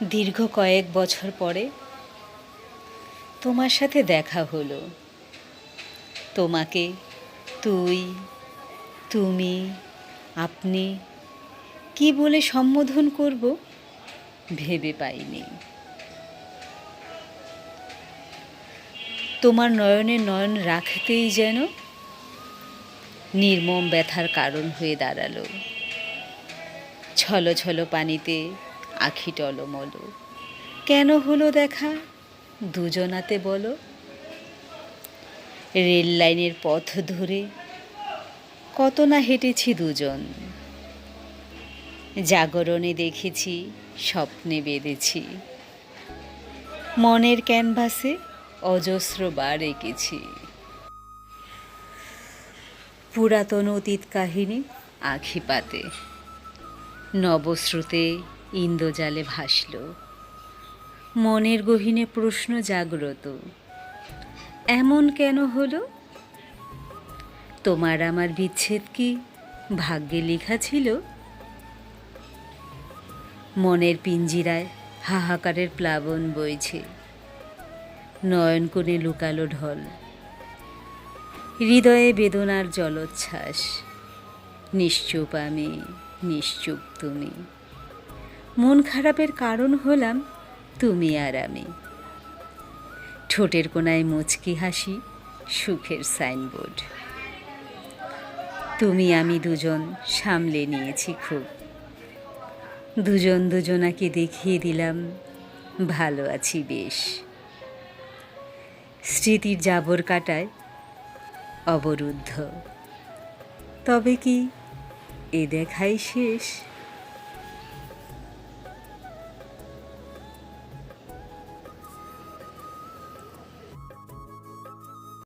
দীর্ঘ কয়েক বছর পরে তোমার সাথে দেখা হলো। তোমাকে তুই, তুমি, আপনি কি বলে সম্বোধন করব ভেবে পাইনি। তোমার নয়নে নয়ন রাখতেই যেন নির্মম ব্যথার কারণ হয়ে দাঁড়ালো। ছলো ছলো পানিতে আখি টলমল। কেন হলো দেখা দুজনাতে বলো? রেল লাইনের পথ ধরে কত না হেঁটেছি দুজন। জাগরণে দেখেছি, স্বপ্নে বেঁধেছি, মনের ক্যানভাসে অজস্র বার এঁকেছি। পুরাতন অতীত কাহিনী আঁখি পাতে নবস্রোতে ইন্দ্রজালে ভাসল। মনের গহীনে প্রশ্ন জাগ্রত, এমন কেন হলো? তোমার আমার বিচ্ছেদ কি ভাগ্যে লেখা ছিল? মনের পিঞ্জিরায় হাহাকারের প্লাবন বইছে, নয়ন কোণে লুকালো ঢল। হৃদয়ে বেদনার জলোচ্ছ্বাস, নিশ্চুপ আমি, নিশ্চুপ তুমি। মন খারাপের কারণ হলাম তুমি আর আমি। ঠোঁটের কোণায় মুচকি হাসি, সুখের সাইনবোর্ড। তুমি আমি দুজন সামলে নিয়েছি খুব। দুজন দুজনাকে দেখিয়ে দিলাম ভালো আছি বেশ। স্মৃতির জাবর কাটায় অবরুদ্ধ, তবে কি এ দেখাই শেষ?